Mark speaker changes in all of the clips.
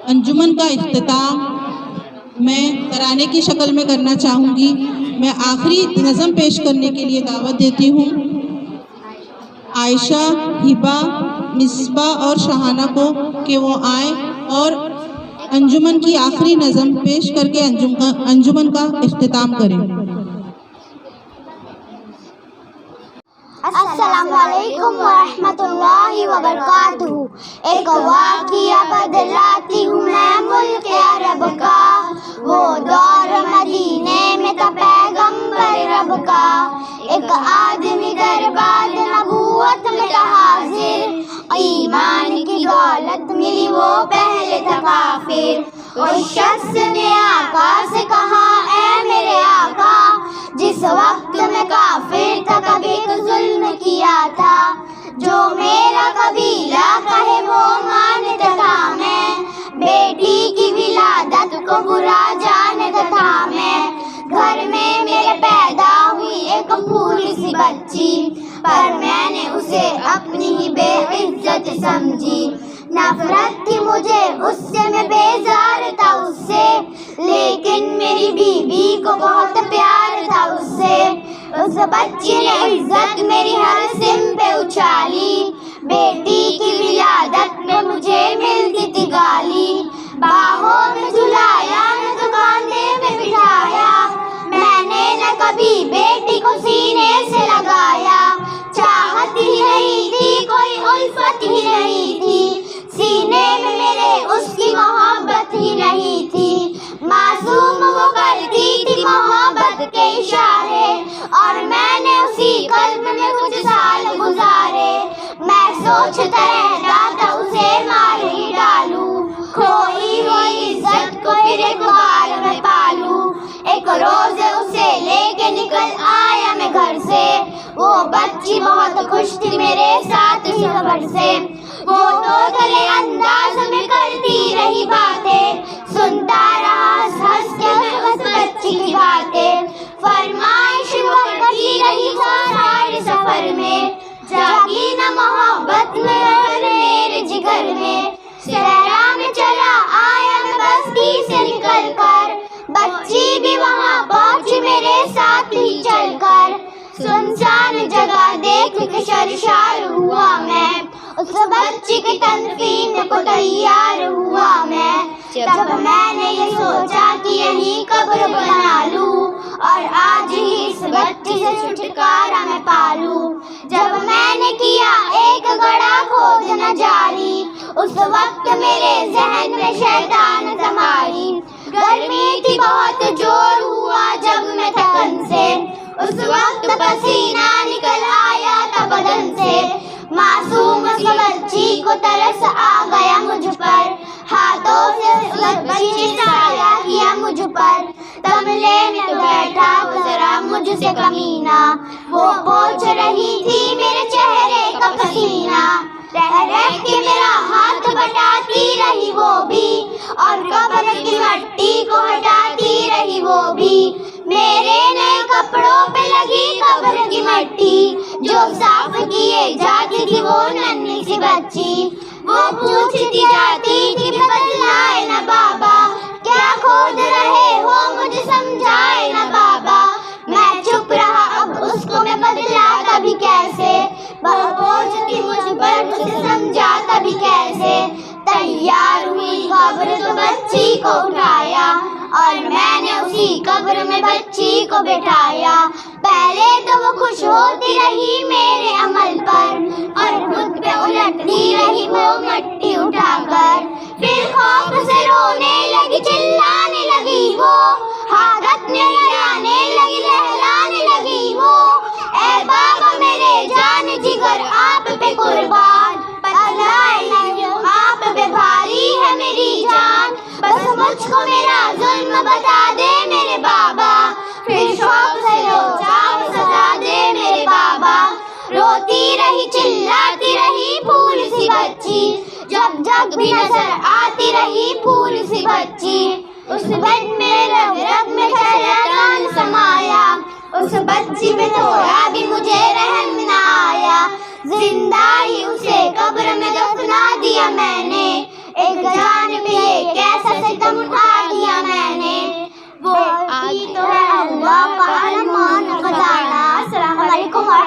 Speaker 1: अंजुमन का इख्तिताम मैं तराने की शक्ल में करना चाहूँगी। मैं आखिरी नज़म पेश करने के लिए दावत देती हूँ आयशा, हिबा, मिसबा और शहाना को कि वो आए और अंजुमन की आखिरी नज़म पेश करके अंजुमन का इख्तिताम करें।
Speaker 2: अस्सलामुअलैकुम वरहमतुल्लाहि वबरकातुहू। एक वाक़िया बदलाती हूँ मैं मुल्क अरब का, वो दौर मदीने में था पैगंबर रब का। एक आदमी दरबार नबूवत में था हाजिर, ईमान की दौलत मिली वो पहले था काफिर। उस शख्स ने आका से कहा, ऐ मेरे आका, जिस वक्त में काफिर था कभी तो जुल्म किया था, जो मेरा कबीला कहे वो मानता था मैं, बेटी की विलादत को बुरा जानता था मैं। घर में मेरे पैदा हुई एक फूल सी बच्ची, पर मैंने उसे अपनी ही बेइज्जत समझी। नफरत थी मुझे उससे, मैं बेजार था उससे, लेकिन मेरी बीबी को बहुत प्यार था उससे। उस बच्ची ने इज्जत मेरी हर सिम पे उछाली, बेटी की विलादत में मुझे मिलती थी गाली। बाहों में झुलाया न तो कांधे में बिठाया, मैंने न कभी बेटी को सीने से लगाया। चाहत ही नहीं थी, कोई उल्फत ही नहीं थी, सीने में मेरे उसकी मोहब्बत ही नहीं थी। मासूम वो करती थी मोहब्बत के इशारे, और मैंने उसी कल्ब में कुछ साल गुजारे। मैं सोचता रहता था उसे मार ही डालूं, खोई हुई इज्जत को फिर एक बार मैं पालूं। एक रोज उसे लेके निकल आया मैं घर से, वो बच्ची बहुत खुश थी मेरे साथ इस खबर से। वो तो गले अंदाज में करती रही बातें, सुनता रहा हंस हंस के मैं उस बच्ची की बातें। फरमाइश वो करती रही सारे सफर में, जागी न मोहब्बत में मेरे जिगर में। सहरा में चला आया मैं बस्ती से निकल कर, बच्ची भी वहाँ पहुँची मेरे साथ ही चलकर। सुनसान जगह देख के शर्मसार हुआ मैं, उस बच्ची की तनकीन को तैयार हुआ मैं। जब मैंने ये सोचा कि यही कब्र बना लूं, और आज ही इस बच्ची से छुटकारा मैं पालूं। जब मैंने किया एक गड़ा खोदना जारी, उस वक्त मेरे जहन में शैतान समाई। गर्मी थी बहुत जोर हुआ जब मैं थकन से, उस वक्त पसीना निकल आया था बदन से। मासूम बच्ची को तरस आ गया मुझ पर, हाथों से उस बच्ची ने साया किया मुझ पर। तमले में तो बैठा वो जरा मुझसे कमीना, वो पोंछ रही थी मेरे चेहरे का पसीना। रह रह के मेरा हाथ बटाती रही वो भी, और कब्र की मट्टी को हटाती रही वो भी। मेरे नए कपड़ों पे लगी कब्र की मट्टी, जो साफ किए जाती थी वो नन्ही सी बच्ची। वो पूछती जाती थी बदलाए ना बाबा, क्या खोद रहे हो मुझे समझाए ना बाबा। मैं चुप रहा, अब उसको मैं बदलाता भी कैसे, वह पूछती मुझ पर मुझे समझाता भी कैसे। तैयार हुई कब्र तो बच्ची को उठाया, और मैंने उसी कब्र में बच्ची को बैठाया। पहले तो वो खुश होती रही मेरे अमल पर, और खुद पे उलटती रही वो मट्टी उठाकर। फिर खौफ से रोने लगी, चिल्लाने लगी वो, हालत में हिलाने लगी, लहलाने लगी वो। ऐ बाबा मेरे जान जिगर आप पे कुर्बान, बदलाए नहीं आप पे भारी है मेरी जान। बस मुझको मेरा जुल्म बता दे मेरे बाबा, फिर शौक से लो जाओ सजा दे मेरे बाबा। रोती रही चिल्लाती रही फूल सी बच्ची, जब जब भी नजर आती रही फूल सी बच्ची। उस बेड में रग रग में शैतान समाया, उस बच्ची पे थोड़ा भी मुझे रहम न आया। जिंदा ही उसे कब्र में दफना दिया मैंने, एक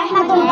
Speaker 2: रहमतुल्लाहि